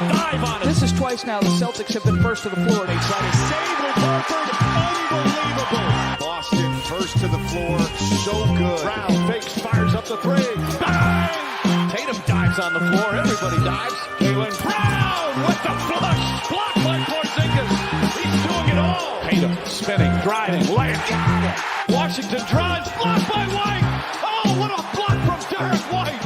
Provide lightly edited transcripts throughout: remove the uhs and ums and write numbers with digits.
Dive on it. This is twice now the Celtics have been first to the floor. They try to Save with Horford. Unbelievable. Boston first to the floor. So good. Brown fakes, fires up the three. Bang! Tatum dives on the floor. Everybody dives. Jaylen Brown with the flush. Blocked by Porzingis. He's doing it all. Tatum spinning, driving, layup. Got it. Washington drives. Blocked by White. Oh, what a block from Derrick White.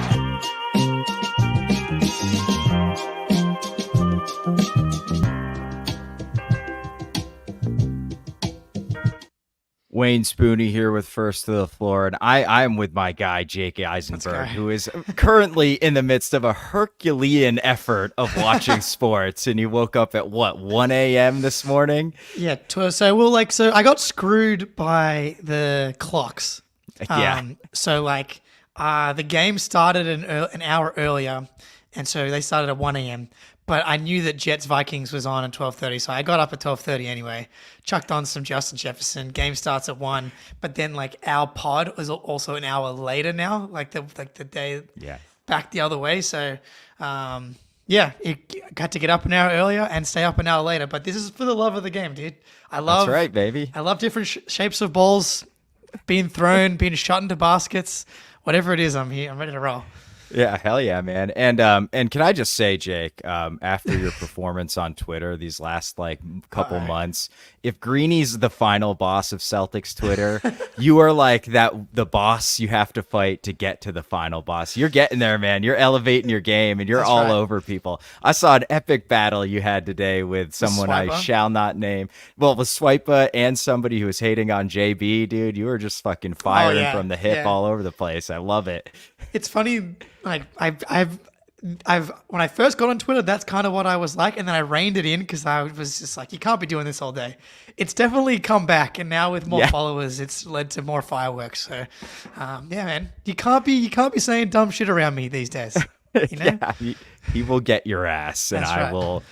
Wayne Spooney here with First to the Floor, and I'm with my guy, Jake Eisenberg, who is currently in the midst of a Herculean effort of watching sports, and he woke up at, 1 a.m. this morning? Yeah, so I got screwed by the clocks. Yeah. The game started an hour earlier, and so they started at 1 a.m., but I knew that Jets-Vikings was on at 12:30, so I got up at 12:30 anyway, chucked on some Justin Jefferson. Game starts at 1, but then our pod was also an hour later now, the day back the other way. So, it got to get up an hour earlier and stay up an hour later. But this is for the love of the game, dude. That's right, baby. I love different shapes of balls being thrown, being shot into baskets, whatever it is. I'm here. I'm ready to roll. Yeah, hell yeah, man. And can I just say, Jake, after your performance on Twitter these last couple months, if Greeny's the final boss of Celtics Twitter, you are the boss you have to fight to get to the final boss. You're getting there, man. You're elevating your game and you're That's all right. over people. I saw an epic battle you had today with someone I shall not name. Well, with Swipa and somebody who was hating on JB, dude. You were just fucking firing from the hip all over the place. I love it. It's funny. I've when I first got on Twitter, that's kind of what I was like, and then I reined it in because I was just like, you can't be doing this all day. It's definitely come back, and now with more followers, it's led to more fireworks. So, man, you can't be saying dumb shit around me these days. You know? He will get your ass, and That's I right. will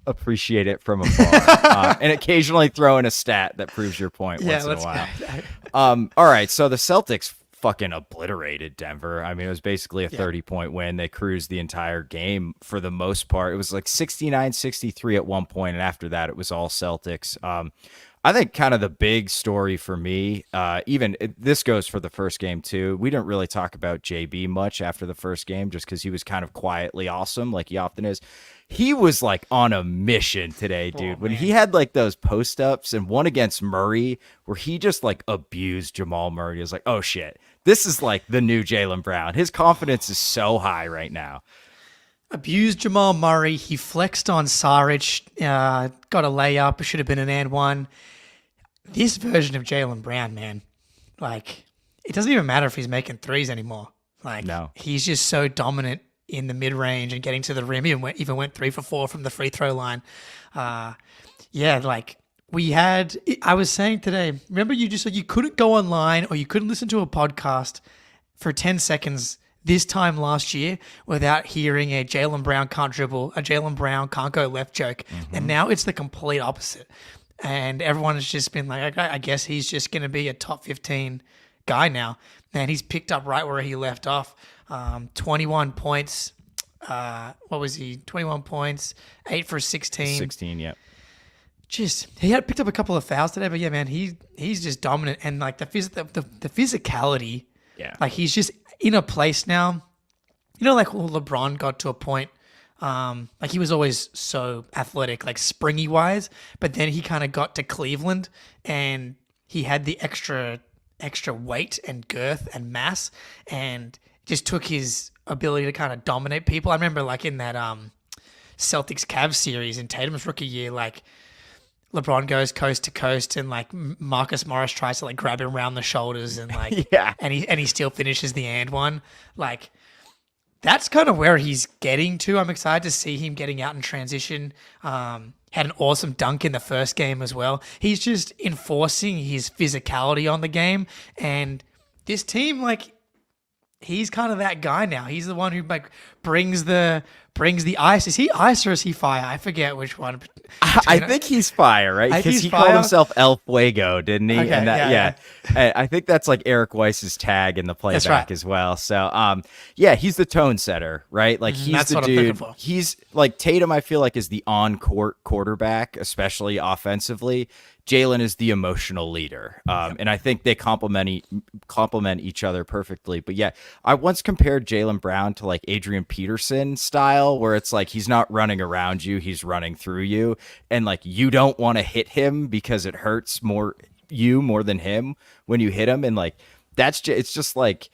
appreciate it from afar, and occasionally throw in a stat that proves your point once in a while. All right, so the Celtics fucking obliterated Denver. I mean, it was basically a 30-point win. They cruised the entire game for the most part. It was 69-63 at one point, and after that, it was all Celtics. I think kind of the big story for me, this goes for the first game too. We didn't really talk about JB much after the first game just because he was kind of quietly awesome, like he often is. He was on a mission today, dude. When he had those post-ups and one against Murray where he just abused Jamal Murray. He was like, oh shit, this is the new Jaylen Brown. His confidence is so high right now. Abused Jamal Murray. He flexed on Saric. Got a layup. It should have been an and one. This version of Jaylen Brown, man, it doesn't even matter if he's making threes anymore. No. He's just so dominant in the mid-range and getting to the rim. He even went 3 for 4 from the free throw line. I was saying today, remember you just said you couldn't go online or you couldn't listen to a podcast for 10 seconds this time last year without hearing a Jaylen Brown can't dribble, a Jaylen Brown can't go left joke. Mm-hmm. And now it's the complete opposite. And everyone has just been like, okay, I guess he's just going to be a top 15 guy now. And he's picked up right where he left off. 21 points. What was he? 21 points, 8 for 16. 16, yeah. Just he had picked up a couple of fouls today, but yeah, man, he's just dominant and the physicality. Yeah. He's just in a place now. LeBron got to a point. He was always so athletic, springy wise, but then he kind of got to Cleveland and he had the extra weight and girth and mass and just took his ability to kind of dominate people. I remember in that Celtics Cavs series in Tatum's rookie year, LeBron goes coast to coast and Marcus Morris tries to grab him around the shoulders and and he still finishes the and one. That's kind of where he's getting to. I'm excited to see him getting out in transition. Had an awesome dunk in the first game as well. He's just enforcing his physicality on the game. And this team, he's kind of that guy now. He's the one who brings the brings the ice. Is he ice or is he fire? I forget which one. I think he's fire, right? Because he called himself El Fuego, didn't he? Okay, and yeah. I think that's like Eric Weiss's tag in the playback as well. So, he's the tone setter, right? Like he's that's the what I'm dude. looking for. He's like Tatum. I feel like is the on-court quarterback, especially offensively. Jaylen is the emotional leader, and I think they complement each other perfectly. But yeah, I once compared Jaylen Brown to like Adrian Peterson style, where it's like he's not running around you, he's running through you, and like you don't want to hit him because it hurts more than him when you hit him, and like it's just like.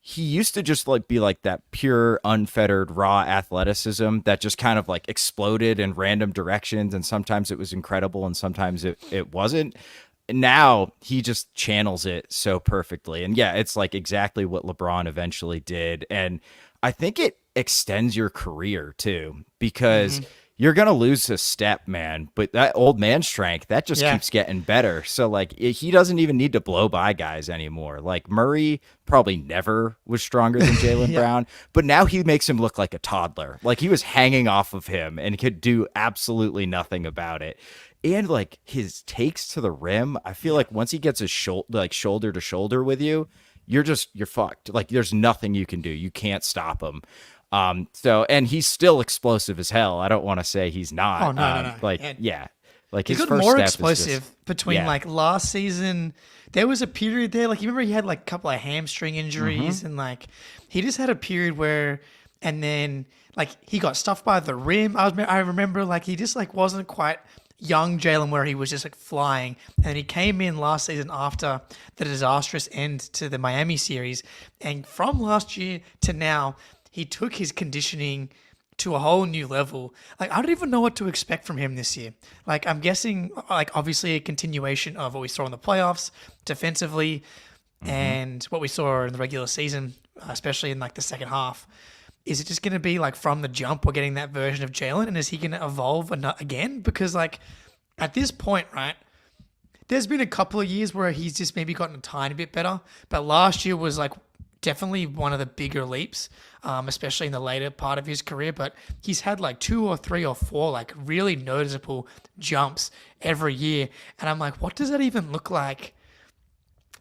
He used to just like be like that pure, unfettered, raw athleticism that just kind of like exploded in random directions. And sometimes it was incredible and sometimes it wasn't. Now he just channels it so perfectly. And yeah, it's like exactly what LeBron eventually did. And I think it extends your career too, because you're going to lose a step, man. But that old man strength, that just keeps getting better. So, like, he doesn't even need to blow by guys anymore. Like, Murray probably never was stronger than Jaylen Brown. But now he makes him look like a toddler. Like, he was hanging off of him and could do absolutely nothing about it. And, like, his takes to the rim, I feel like once he gets his shoulder to shoulder with you, you're fucked. Like, there's nothing you can do. You can't stop him. And he's still explosive as hell. I don't want to say he's not. Oh, no. Like, like he his got first more step explosive is just, between like last season. There was a period there, like you remember he had like a couple of hamstring injuries, and like he just had a period where, and then like he got stuffed by the rim. I remember like he just like wasn't quite young Jaylen where he was just like flying, and he came in last season after the disastrous end to the Miami series, and from last year to now. He took his conditioning to a whole new level. Like, I don't even know what to expect from him this year. Like, I'm guessing, like, obviously a continuation of what we saw in the playoffs defensively and what we saw in the regular season, especially in, like, the second half. Is it just going to be, like, from the jump we're getting that version of Jaylen? And is he going to evolve again? Because, like, at this point, right, there's been a couple of years where he's just maybe gotten a tiny bit better. But last year was, like, definitely one of the bigger leaps, especially in the later part of his career. But he's had like 2 or 3 or 4 like really noticeable jumps every year. And I'm like, what does that even look like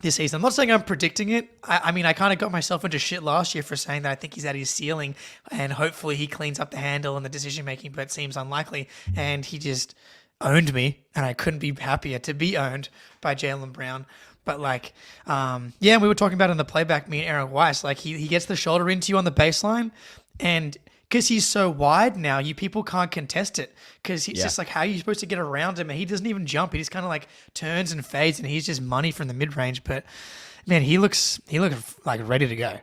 this season? I'm not saying I'm predicting it. I mean, I kind of got myself into shit last year for saying that I think he's at his ceiling and hopefully he cleans up the handle and the decision making, but it seems unlikely. And he just owned me, and I couldn't be happier to be owned by Jaylen Brown. But like, we were talking about in the playback, me and Aaron Weiss, like he gets the shoulder into you on the baseline, and because he's so wide now, people can't contest it because he's just like, how are you supposed to get around him? And he doesn't even jump. He just kind of like turns and fades, and he's just money from the mid range. But man, he looks like ready to go.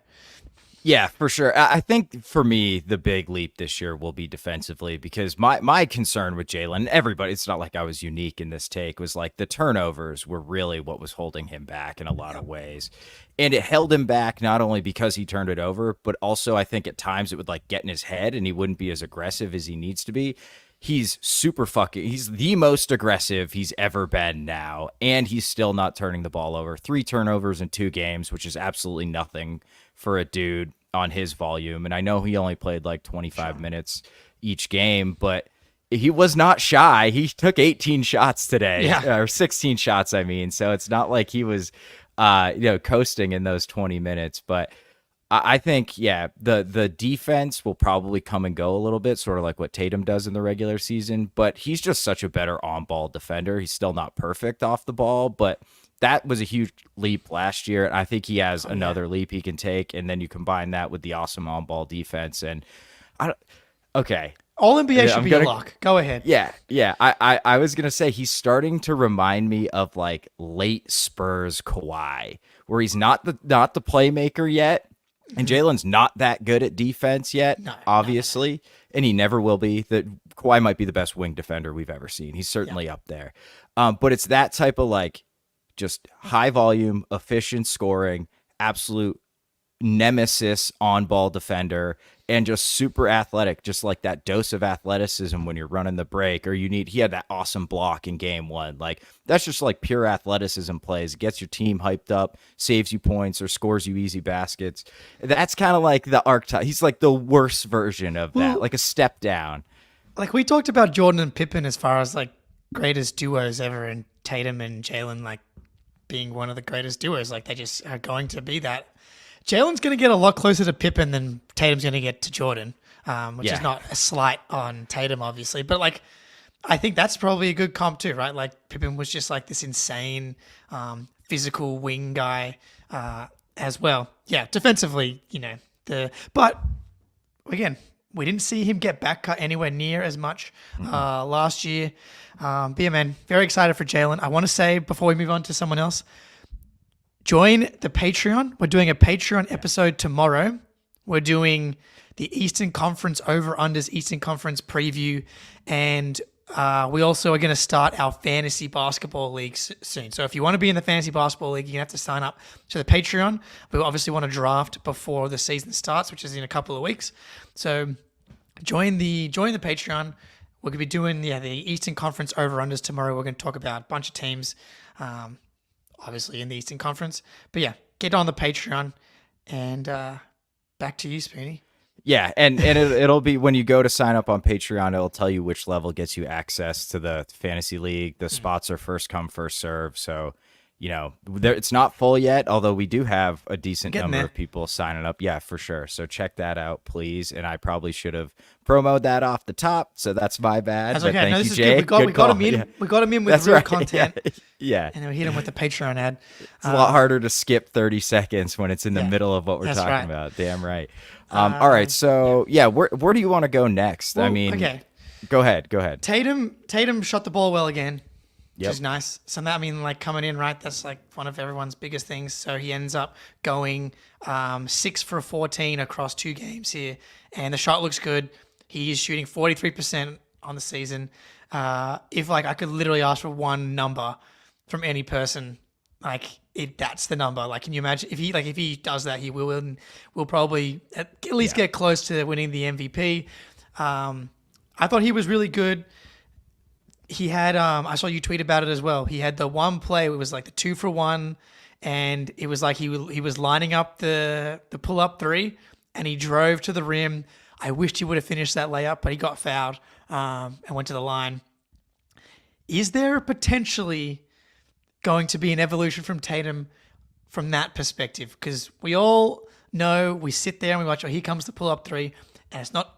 Yeah, for sure. I think for me, the big leap this year will be defensively, because my concern with Jaylen, everybody, it's not like I was unique in this take, was like the turnovers were really what was holding him back in a lot of ways. And it held him back not only because he turned it over, but also I think at times it would like get in his head and he wouldn't be as aggressive as he needs to be. He's he's the most aggressive he's ever been now, and he's still not turning the ball over. 3 turnovers in 2 games, which is absolutely nothing for a dude on his volume. And I know he only played like 25 minutes each game, but he was not shy. He took 18 shots today, or 16 shots, I mean. So it's not like he was, coasting in those 20 minutes, but I think, the defense will probably come and go a little bit, sort of like what Tatum does in the regular season, but he's just such a better on-ball defender. He's still not perfect off the ball, but that was a huge leap last year. I think he has another leap he can take, and then you combine that with the awesome on-ball defense, and All NBA should be a lock. Go ahead. Yeah. I was gonna say he's starting to remind me of like late Spurs Kawhi, where he's not the playmaker yet. And Jaylen's not that good at defense yet, obviously, and he never will be. Kawhi might be the best wing defender we've ever seen. He's certainly up there. But it's that type of like just high volume, efficient scoring, absolute nemesis on ball defender. and just super athletic, just like that dose of athleticism when you're running the break, or he had that awesome block in game 1. Like, that's just like pure athleticism plays. It gets your team hyped up, saves you points, or scores you easy baskets. That's kind of like the archetype. He's like the worst version of that, like a step down. Like, we talked about Jordan and Pippen as far as like greatest duos ever, and Tatum and Jaylen like being one of the greatest duos. Like, they just are going to be that. Jaylen's going to get a lot closer to Pippen than Tatum's going to get to Jordan, which is not a slight on Tatum, obviously. But, like, I think that's probably a good comp too, right? Like, Pippen was just like this insane physical wing guy as well. Yeah, defensively, but again, we didn't see him get back cut anywhere near as much last year. But yeah, man, very excited for Jaylen. I want to say, before we move on to someone else, join the Patreon. We're doing a Patreon episode tomorrow. We're doing the Eastern Conference over-unders, Eastern Conference preview, and we also are going to start our fantasy basketball league soon. So if you want to be in the fantasy basketball league, you're going to have to sign up to the Patreon. We obviously want to draft before the season starts, which is in a couple of weeks. So join the Patreon. We're going to be doing the Eastern Conference over-unders tomorrow. We're going to talk about a bunch of teams, obviously in the Eastern Conference. But yeah, get on the Patreon, and back to you, Spoony. Yeah, and it'll be, when you go to sign up on Patreon, it'll tell you which level gets you access to the fantasy league. The spots are first come, first serve. So, it's not full yet, although we do have a decent number of people signing up. Yeah, for sure. So check that out, please. And I probably should have promoted that off the top, so that's my bad. That's okay. Thank you, this Jay. is good. We got him in. Yeah. We got him in with that's real right. content. Yeah. And then we hit him with the Patreon ad. It's a lot harder to skip 30 seconds when it's in the middle of what we're talking about. Damn right. All right. So yeah, where do you want to go next? Well, I mean, okay. Go ahead. Tatum shot the ball well again, which Yep. is nice. So that, coming in, right, that's like one of everyone's biggest things. So he ends up going 6 for 14 across 2 games here, and the shot looks good. He is shooting 43% on the season. If I could literally ask for one number from any person, that's the number. Like, can you imagine if he does that, he will probably at least get close to winning the MVP. I thought he was really good. He had I saw you tweet about it as well. He had the one play. It was like the 2 for 1, and it was like he was lining up the pull up 3, and he drove to the rim. I wished he would have finished that layup, but he got fouled and went to the line. Is there potentially going to be an evolution from Tatum from that perspective? Because we all know, we sit there and we watch, here comes the pull-up 3, and it's not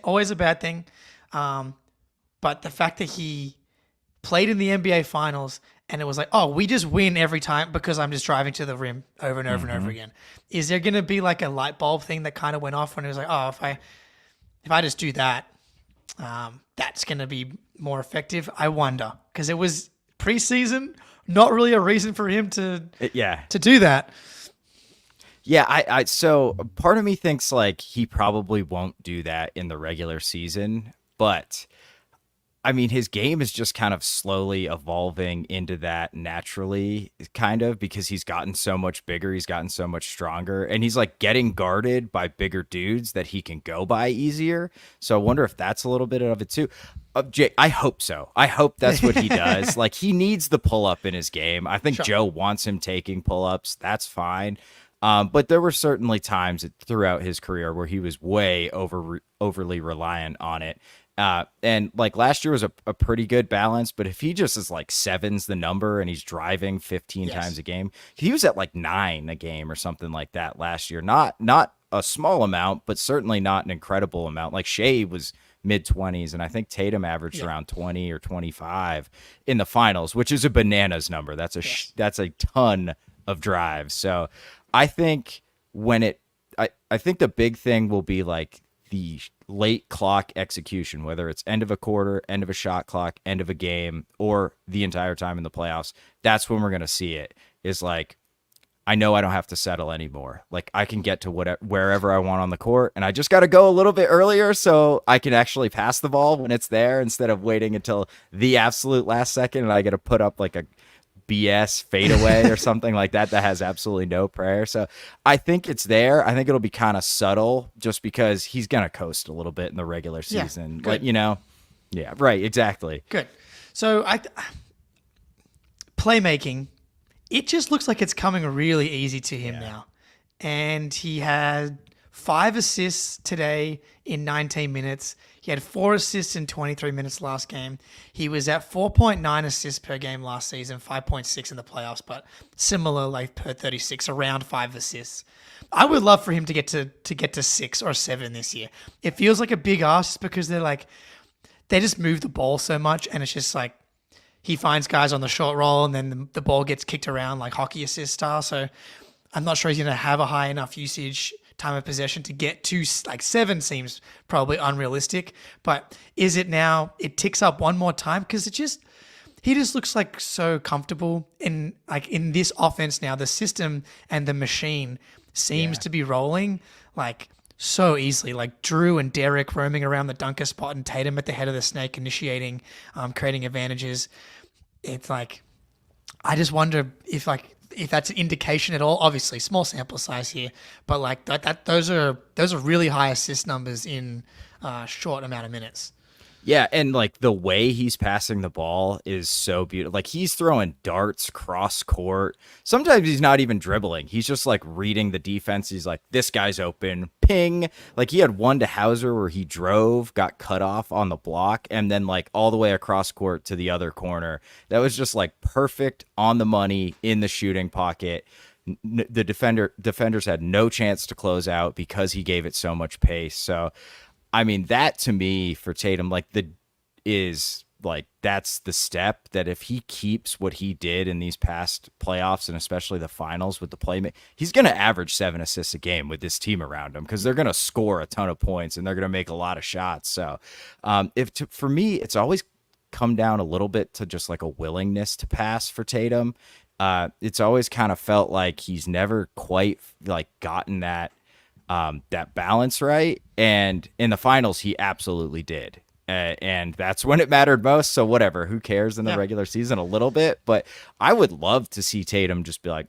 always a bad thing. But the fact that he played in the NBA Finals and it was like, we just win every time because I'm just driving to the rim over and over and over again. Is there going to be like a light bulb thing that kind of went off when it was like, if I just do that, that's going to be more effective? I wonder, because it was preseason, not really a reason for him to do that. Yeah, so part of me thinks like he probably won't do that in the regular season, but I mean, his game is just kind of slowly evolving into that naturally, kind of, because he's gotten so much bigger, he's gotten so much stronger, and he's like getting guarded by bigger dudes that he can go by easier. So I wonder if that's a little bit of it too. Jay, I hope so. I hope that's what he does. Like, he needs the pull up in his game. I think Joe wants him taking pull ups. That's fine. But there were certainly times throughout his career where he was way overly reliant on it. And like last year was a pretty good balance, but if he just is like 7's the number and he's driving 15 times a game, he was at like 9 a game or something like that last year. Not a small amount, but certainly not an incredible amount. Like Shea was mid-20s, and I think Tatum averaged around 20 or 25 in the finals, which is a bananas number. That's a ton of drives. So I think I think the big thing will be like the late clock execution, whether it's end of a quarter, end of a shot clock, end of a game, or the entire time in the playoffs. That's when we're going to see it. Is like, I know I don't have to settle anymore. Like, I can get to wherever I want on the court, and I just got to go a little bit earlier so I can actually pass the ball when it's there instead of waiting until the absolute last second and I got to put up like a BS fadeaway or something like that has absolutely no prayer. So I think it's there. I think it'll be kind of subtle just because he's going to coast a little bit in the regular season. Yeah, yeah, right, exactly. Good. So playmaking, it just looks like it's coming really easy to him now. And he had 5 assists today in 19 minutes. He had 4 assists in 23 minutes last game. He was at 4.9 assists per game last season, 5.6 in the playoffs, but similar like per 36, around 5 assists. I would love for him to get to 6 or 7 this year. It feels like a big ask because they just move the ball so much, and it's just like he finds guys on the short roll and then the ball gets kicked around like hockey assist style. So I'm not sure he's going to have a high enough usage time of possession to get to like 7 seems probably unrealistic. But is it now? It ticks up one more time because he just looks like so comfortable in this offense now. The system and the machine seems to be rolling like so easily. Like Drew and Derrick roaming around the dunker spot and Tatum at the head of the snake initiating, creating advantages. It's like I just wonder if that's an indication at all. Obviously, small sample size here, but like those are really high assist numbers in a short amount of minutes. Yeah, and like the way he's passing the ball is so beautiful. Like he's throwing darts cross court. Sometimes he's not even dribbling. He's just like reading the defense. He's like, this guy's open. Ping. Like he had one to Hauser where he drove, got cut off on the block, and then like all the way across court to the other corner. That was just like perfect on the money in the shooting pocket. The defenders had no chance to close out because he gave it so much pace. So I mean, that to me for Tatum, that's the step that if he keeps what he did in these past playoffs and especially the finals with the playmaking, he's going to average 7 assists a game with this team around him because they're going to score a ton of points and they're going to make a lot of shots. So for me, it's always come down a little bit to just like a willingness to pass for Tatum. It's always kind of felt like he's never quite like gotten that balance right, and in the finals he absolutely did, and that's when it mattered most. So whatever, who cares in the regular season a little bit, but I would love to see Tatum just be like,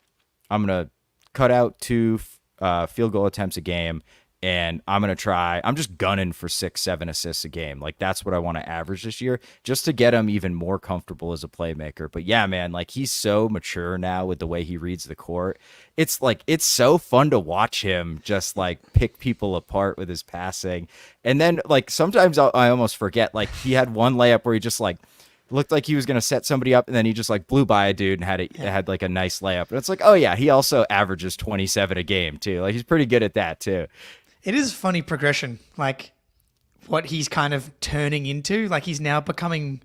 I'm gonna cut out 2 field goal attempts a game, and I'm just gunning for 6-7 assists a game. Like that's what I want to average this year, just to get him even more comfortable as a playmaker. But yeah, man, like he's so mature now with the way he reads the court. It's like, it's so fun to watch him just like pick people apart with his passing. And then like, sometimes I almost forget, like he had one layup where he just like looked like he was going to set somebody up, and then he just like blew by a dude and had like a nice layup. And it's like, oh yeah, he also averages 27 a game too. Like he's pretty good at that too. It is a funny progression, like what he's kind of turning into. Like he's now becoming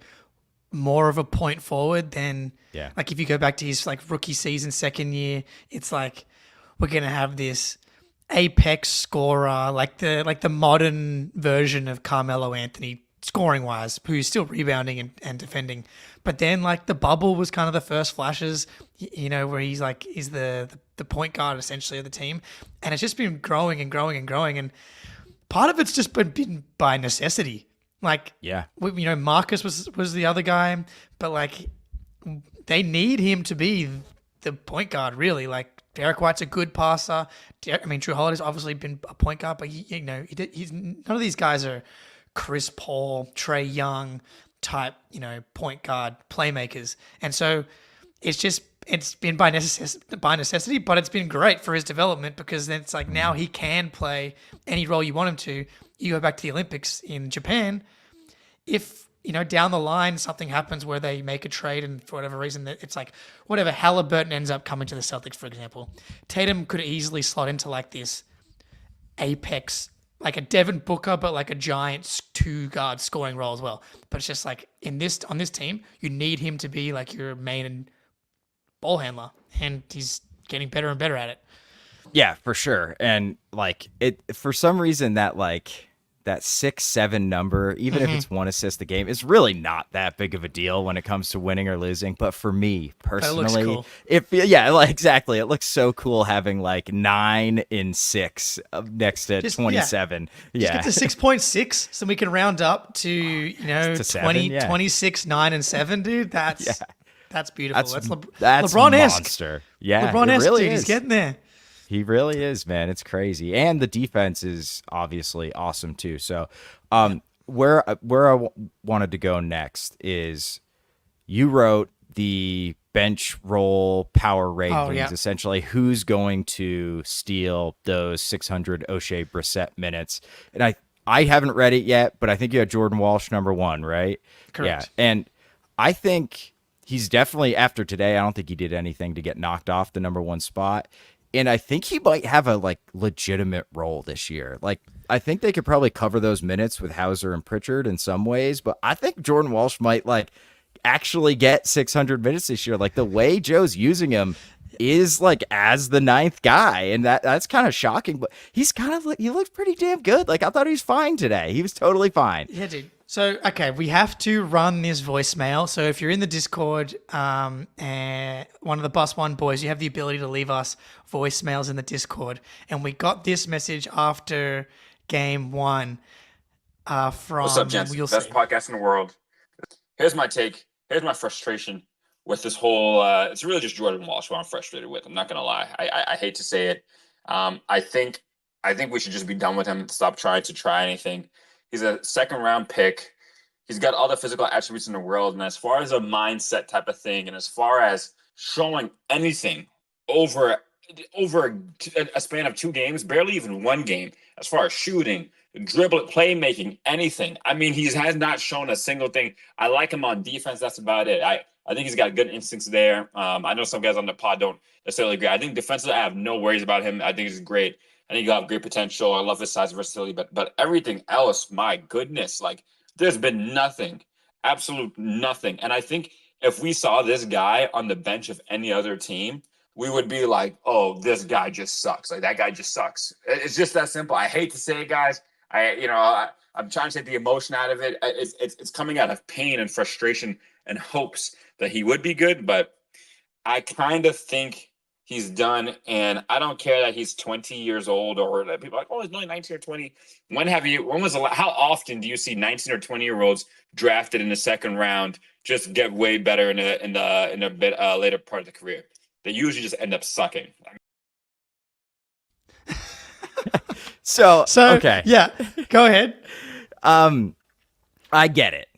more of a point forward than like if you go back to his like rookie season, second year, it's like we're gonna have this apex scorer, like the modern version of karl-anthony scoring wise, who's still rebounding and defending. But then like the bubble was kind of the first flashes, where he's like is the point guard essentially of the team, and it's just been growing and growing and growing, and part of it's just been by necessity. Like Marcus was the other guy, but like they need him to be the point guard really. Like Derrick White's a good passer. Drew Holiday's obviously been a point guard, but he's none of these guys are Chris Paul, Trae Young type, point guard playmakers. And so it's been by necessity, but it's been great for his development because then it's like now he can play any role you want him to. You go back to the Olympics in Japan, if down the line something happens where they make a trade and for whatever reason it's like whatever, Halliburton ends up coming to the Celtics, for example, Tatum could easily slot into like this apex, like a Devin Booker, but like a giant 2-guard scoring role as well. But it's just like on this team, you need him to be like your main ball handler, and he's getting better and better at it. Yeah, for sure. And like it, for some reason, that 6-7 number, even if it's 1 assist a game, is really not that big of a deal when it comes to winning or losing. But for me personally, cool. Exactly. It looks so cool having like 9 in 6 next to 27. Just get to 6.6 so we can round up to, 7, 26, 9 and 7, dude. That's That's beautiful. That's LeBron-esque. monster. Yeah, LeBron-esque, it really dude. is. He's getting there. He really is, man. It's crazy. And the defense is obviously awesome too. So where I wanted to go next is you wrote the bench roll power rankings, essentially who's going to steal those 600 Oshae Brissett minutes. And I haven't read it yet, but I think you had Jordan Walsh number 1, right? Correct. Yeah. And I think he's definitely, after today, I don't think he did anything to get knocked off the number 1 spot. And I think he might have a legitimate role this year. I think they could probably cover those minutes with Hauser and Pritchard in some ways, but I think Jordan Walsh might actually get 600 minutes this year. The way Joe's using him is as the 9th guy, and that's kind of shocking. But he's he looks pretty damn good. I thought he was fine today. He was totally fine. Yeah, dude. So, okay, we have to run this voicemail. So if you're in the Discord, and one of the Bus One boys, you have the ability to leave us voicemails in the Discord. And we got this message after game 1 from... What's up, gents? Best podcast in the world. Here's my take. Here's my frustration with this whole... it's really just Jordan Walsh who I'm frustrated with. I'm not going to lie. I hate to say it. I think we should just be done with him. Stop trying to try anything. He's a 2nd-round pick. He's got all the physical attributes in the world. And as far as a mindset type of thing, and as far as showing anything over a span of 2 games, barely even 1 game, as far as shooting, dribbling, playmaking, anything. I mean, he has not shown a single thing. I like him on defense. That's about it. I think he's got good instincts there. I know some guys on the pod don't necessarily agree. I think defensively, I have no worries about him. I think he's great. I think he'll have great potential. I love his size versatility, but everything else, my goodness, there's been nothing, absolute nothing. And I think if we saw this guy on the bench of any other team, we would be like, oh, this guy just sucks. That guy just sucks. It's just that simple. I hate to say it, guys. I'm trying to take the emotion out of it. It's coming out of pain and frustration and hopes that he would be good, but I kind of think he's done, and I don't care that he's 20 years old or that people are like, oh, he's only 19 or 20. How often do you see 19 or 20-year-olds drafted in the 2nd round just get way better in a bit later part of the career? They usually just end up sucking. So okay. Yeah, go ahead. I get it.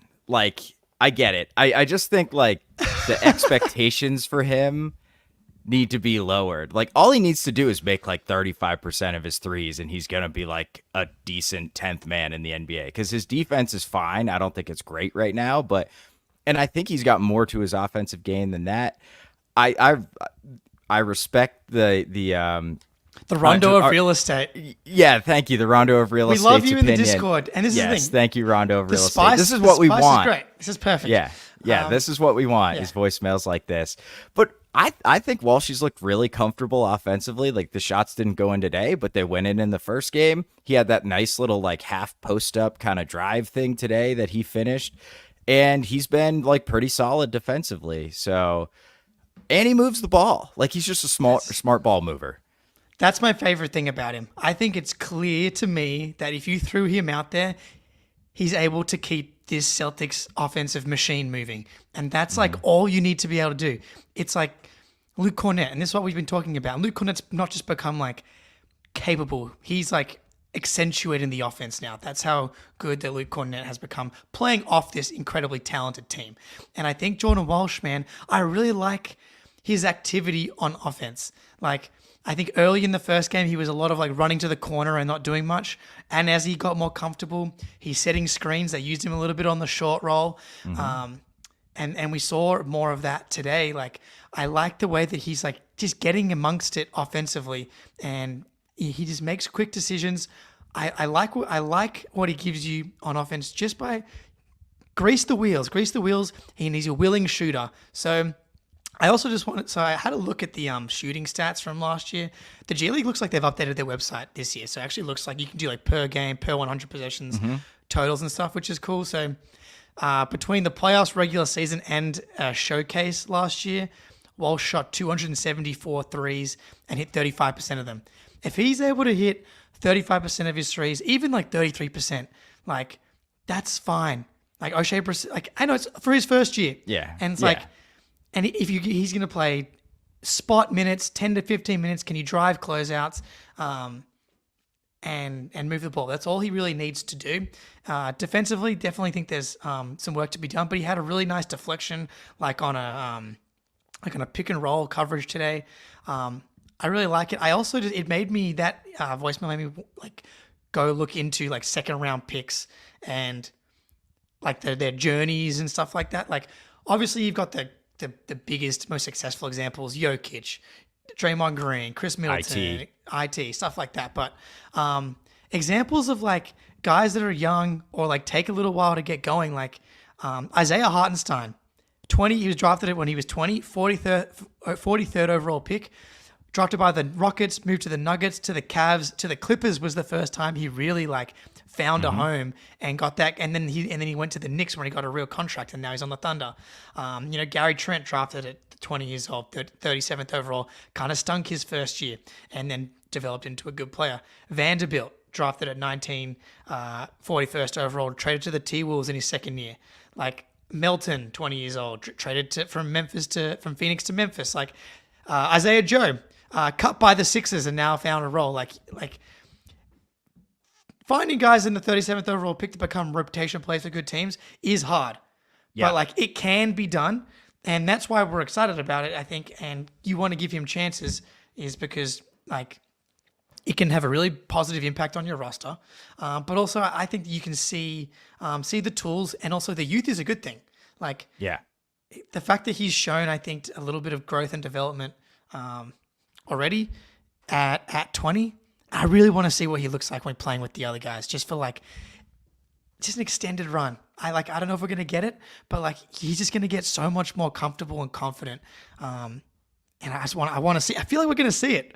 I get it. I just think the expectations for him need to be lowered. All he needs to do is make 35% of his threes, and he's gonna be a decent 10th man in the NBA, because his defense is fine. I don't think it's great right now, and I think he's got more to his offensive game than that. I respect the Rondo of real estate. Yeah, thank you. The Rondo of real estate. We love you opinion. in the Discord, and this is the thing. Thank you, Rondo of real estate. This is what we want. Is great. This is perfect. Yeah. This is what we want. Is voicemails like this. But I think Walshy's looked really comfortable offensively. The shots didn't go in today, but they went in the first game. He had that nice little half post up kind of drive thing today that he finished, and he's been pretty solid defensively. So, and he moves the ball. He's just a smart ball mover. That's my favorite thing about him. I think it's clear to me that if you threw him out there, he's able to keep this Celtics offensive machine moving. And that's all you need to be able to do. It's Luke Cornett, and this is what we've been talking about. Luke Cornett's not just become capable. He's accentuating the offense now. That's how good that Luke Cornett has become, playing off this incredibly talented team. And I think Jordan Walsh, man, I really like his activity on offense. I think early in the first game, he was a lot of running to the corner and not doing much. And as he got more comfortable, he's setting screens. They used him a little bit on the short roll. Mm-hmm. And we saw more of that today. I like the way that he's just getting amongst it offensively, and he just makes quick decisions. I like what he gives you on offense just by grease the wheels, and he's a willing shooter. So I also I had a look at the shooting stats from last year. The G League looks like they've updated their website this year. So it actually looks like you can do per game, per 100 possessions, totals and stuff, which is cool. So between the playoffs, regular season, and showcase last year, Walsh shot 274 threes and hit 35% of them. If he's able to hit 35% of his threes, even 33%, that's fine. Oshae Brissett, I know it's for his first year. Yeah. And it's And if he's going to play spot minutes, 10 to 15 minutes, can you drive closeouts and move the ball? That's all he really needs to do. Defensively, definitely think there's some work to be done, but he had a really nice deflection like on a pick and roll coverage today. I really like it. I also it made me that voicemail made me like go look into like second round picks and like their journeys and stuff like that. Like obviously you've got the biggest, most successful examples: Jokic, Draymond Green, Chris Middleton, IT, stuff like that. But examples of like guys that are young or like take a little while to get going, like Isaiah Hartenstein, 20. He was drafted when he was 20, 43rd overall pick. Drafted by the Rockets, moved to the Nuggets, to the Cavs, to the Clippers was the first time he really like found a home and got that. And then he went to the Knicks when he got a real contract, and now he's on the Thunder. Gary Trent drafted at 20 years old, 37th overall, kind of stunk his first year, and then developed into a good player. Vanderbilt drafted at 19, 41st overall, traded to the T-Wolves in his second year. Like Melton, 20 years old, traded from Phoenix to Memphis. Like Isaiah Joe. Cut by the Sixers and now found a role. Like finding guys in the 37th overall pick to become rotation players for good teams is hard. Yeah. But like it can be done, and that's why we're excited about it, I think. And you want to give him chances is because like it can have a really positive impact on your roster. But also I think you can see the tools, and also the youth is a good thing. Like the fact that he's shown, I think, a little bit of growth and development already at 20. I really want to see what he looks like when playing with the other guys, just for like just an extended run. I don't know if we're gonna get it, but like he's just gonna get so much more comfortable and confident. And I want to see. I feel like we're gonna see it.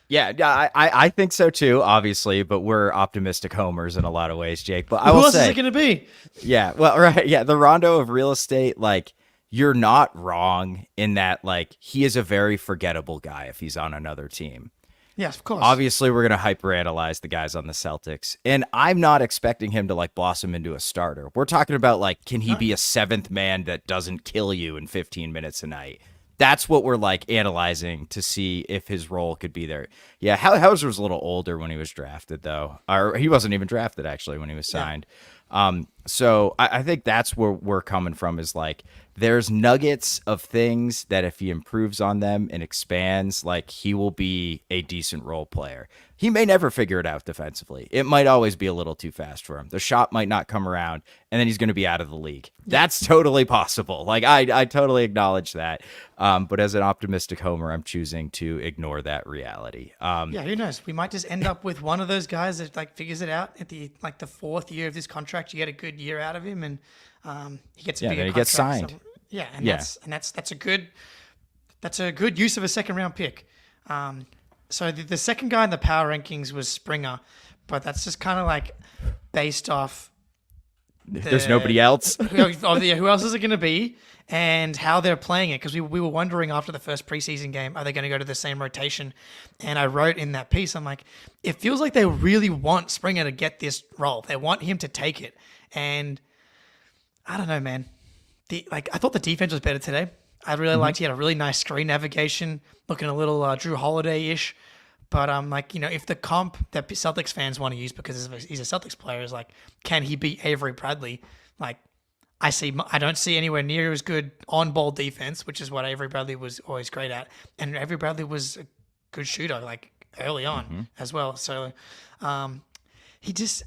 Yeah, I think so too, obviously, but we're optimistic homers in a lot of ways, Jake. But who else is it gonna be? Yeah, well, right, yeah, the Rondo of real estate, like. You're not wrong in that, like, he is a very forgettable guy if he's on another team. Yes, of course. Obviously, we're going to hyperanalyze the guys on the Celtics, and I'm not expecting him to, like, blossom into a starter. We're talking about, like, can he be a seventh man that doesn't kill you in 15 minutes a night? That's what we're, like, analyzing to see if his role could be there. Yeah, Hauser was a little older when he was drafted, though. Or he wasn't even drafted, actually, when he was signed. Yeah. So I think that's where we're coming from, is like there's nuggets of things that if he improves on them and expands, like he will be a decent role player. He may never figure it out defensively. It might always be a little too fast for him. The shot might not come around, and then he's going to be out of the league. That's totally possible. Like I totally acknowledge that. But as an optimistic homer, I'm choosing to ignore that reality. Yeah, who knows? We might just end up with one of those guys that like figures it out at the fourth year of this contract. You get a good year out of him, and he gets a bigger contract. He gets signed. So, that's a good use of a second round pick. So the second guy in the power rankings was Springer, but that's just kind of like based off. There's nobody else. Who else is it going to be, and how they're playing it? Because we were wondering after the first preseason game, are they going to go to the same rotation? And I wrote in that piece, I'm like, it feels like they really want Springer to get this role. They want him to take it, and I don't know, man. I thought the defense was better today. I really liked. He had a really nice screen navigation, looking a little Drew Holiday-ish. But if the comp that Celtics fans want to use because he's a Celtics player is like, can he beat Avery Bradley? Like, I don't see anywhere near as good on-ball defense, which is what Avery Bradley was always great at, and Avery Bradley was a good shooter like early on as well. So, he just.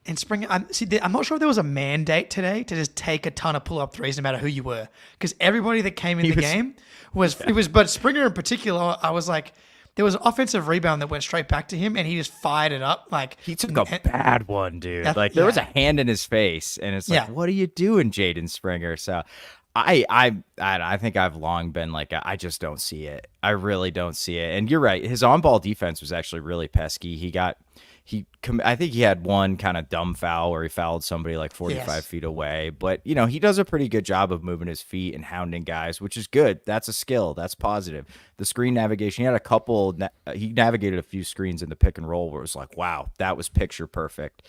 And Springer, I'm not sure if there was a mandate today to just take a ton of pull-up threes no matter who you were, because everybody that came in the game was. But Springer in particular, I was like, there was an offensive rebound that went straight back to him, and he just fired it up. Like he took a bad one, dude. There was a hand in his face, and it's like, what are you doing, Jaden Springer? So, I think I've long been like, I just don't see it. I really don't see it. And you're right, his on-ball defense was actually really pesky. I think he had one kind of dumb foul where he fouled somebody like 45 feet away. But, he does a pretty good job of moving his feet and hounding guys, which is good. That's a skill. That's positive. The screen navigation, he navigated a few screens in the pick and roll where it was like, wow, that was picture perfect.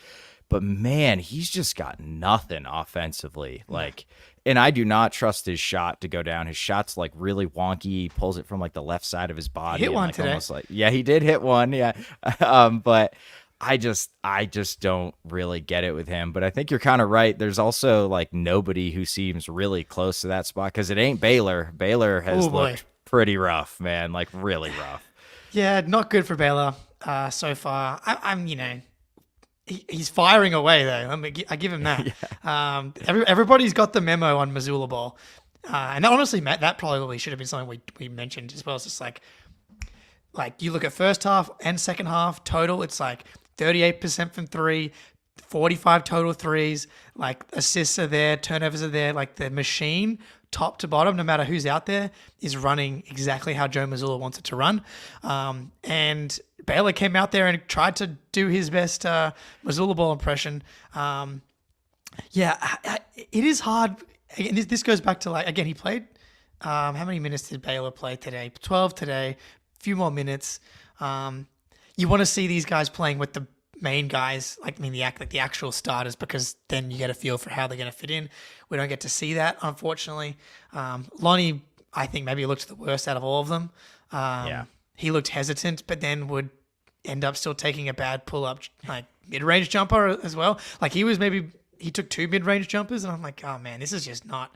But man, he's just got nothing offensively. Like, and I do not trust his shot to go down. His shot's like really wonky. He pulls it from like the left side of his body. He hit one like, today. Almost like, yeah, he did hit one. Yeah. But I just don't really get it with him. But I think you're kind of right. There's also like nobody who seems really close to that spot because it ain't Baylor. Baylor has looked pretty rough, man. Like really rough. Yeah, not good for Baylor so far. I'm he's firing away though. I give him that. Yeah. Everybody's got the memo on Missoula ball, and honestly, Matt, that probably should have been something we mentioned as well. It's just like you look at first half and second half total. It's like 38% from three, 45 total threes. Like assists are there, turnovers are there. Like the machine, top to bottom, no matter who's out there, is running exactly how Joe Mazzulla wants it to run. And Baylor came out there and tried to do his best Mazzulla ball impression. It is hard. Again, this goes back to he played. How many minutes did Baylor play today? 12 today. A few more minutes. You want to see these guys playing with the main guys, the actual starters, because then you get a feel for how they're going to fit in. We don't get to see that, unfortunately. Lonnie, I think maybe looked the worst out of all of them. He looked hesitant, but then would end up still taking a bad pull-up, like mid-range jumper as well. Like he took 2 mid-range jumpers, and I'm like, oh man, this is just not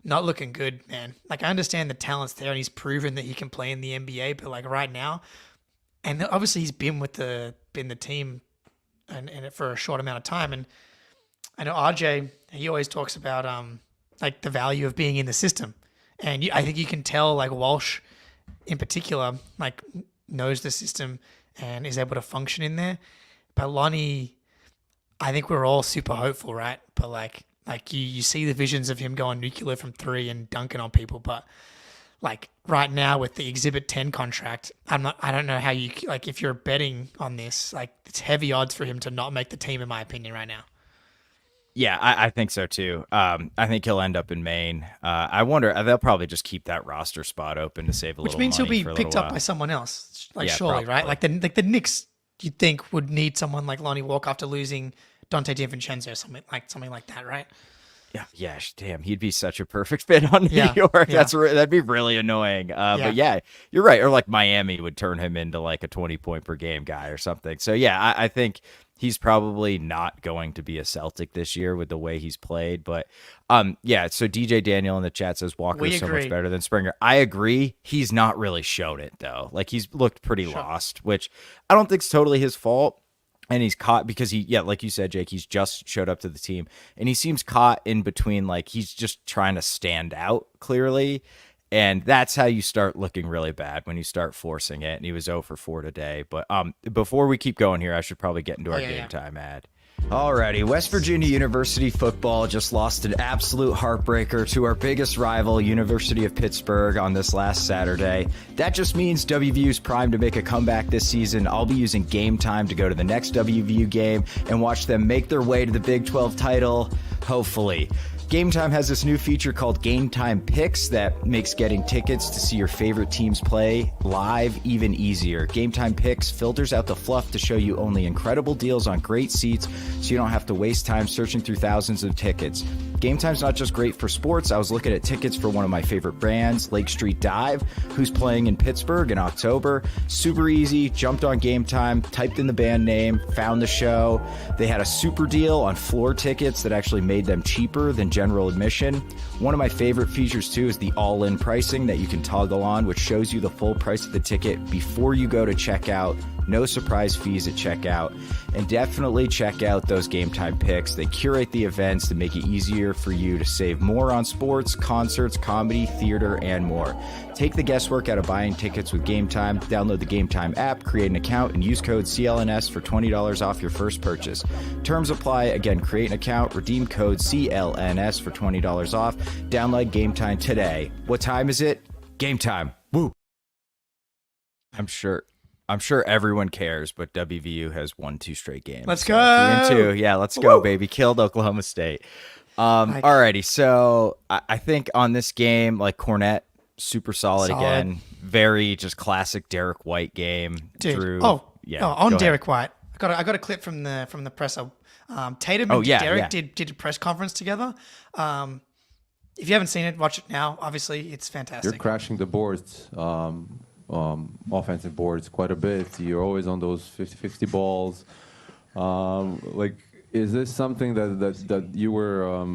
looking good, man. Like I understand the talent's there, and he's proven that he can play in the NBA, but like right now, and obviously he's been the team and for a short amount of time. And I know RJ, he always talks about like the value of being in the system. And I think you can tell like Walsh in particular, like knows the system and is able to function in there. But Lonnie, I think we're all super hopeful, right? But like you see the visions of him going nuclear from 3 and dunking on people, but like right now with the Exhibit 10 contract, I don't know how you, like if you're betting on this, like it's heavy odds for him to not make the team in my opinion right now. Yeah, I think so too. I think he'll end up in Maine. I wonder, they'll probably just keep that roster spot open to save a little money. Which means he'll be picked up by someone else, like surely, probably. Right? Like the Knicks, you'd think would need someone like Lonnie Walker after losing Dante DiVincenzo or something like that, right? Yeah, damn, he'd be such a perfect fit on New York. Yeah. That'd be really annoying. But yeah, you're right. Or like Miami would turn him into like a 20-point per game guy or something. So yeah, I think he's probably not going to be a Celtic this year with the way he's played. But yeah, so DJ Daniel in the chat says Walker's so much better than Springer. I agree. He's not really shown it though. Like he's looked pretty lost, which I don't think is totally his fault. And he's caught because like you said, Jake, he's just showed up to the team and he seems caught in between, like he's just trying to stand out clearly. And that's how you start looking really bad, when you start forcing it. And he was 0 for 4 today. But before we keep going here, I should probably get into our game time ad. Alrighty, West Virginia University football just lost an absolute heartbreaker to our biggest rival, University of Pittsburgh, on this last Saturday. That just means WVU's primed to make a comeback this season. I'll be using Game Time to go to the next WVU game and watch them make their way to the Big 12 title, hopefully. Game Time has this new feature called Game Time Picks that makes getting tickets to see your favorite teams play live even easier. Game Time Picks filters out the fluff to show you only incredible deals on great seats, so you don't have to waste time searching through thousands of tickets. Game Time's not just great for sports. I was looking at tickets for one of my favorite bands, Lake Street Dive, who's playing in Pittsburgh in October. Super easy. Jumped on Game Time, typed in the band name, found the show. They had a super deal on floor tickets that actually made them cheaper than general admission. One of my favorite features too is the all-in pricing that you can toggle on, which shows you the full price of the ticket before you go to checkout. No surprise fees at checkout. And definitely check out those Game Time picks. They curate the events to make it easier for you to save more on sports, concerts, comedy, theater, and more. Take the guesswork out of buying tickets with Game Time. Download the Game Time app, create an account, and use code CLNS for $20 off your first purchase. Terms apply. Again, create an account, redeem code CLNS for $20 off. Download Game Time today. What time is it? Game Time. Woo! I'm sure everyone cares, but WVU has won 2 straight games. Let's go. 3-2. Yeah, let's go, baby. Killed Oklahoma State. Alrighty, so I think on this game, like Cornette, super solid again. Very just classic Derrick White game. Dude. Drew. On Derrick White. I got a clip from the presser. Tatum and Derek did a press conference together. If you haven't seen it, watch it now. Obviously, it's fantastic. You're crashing the boards, offensive boards quite a bit. You're always on those 50-50 balls. Is this something that you were,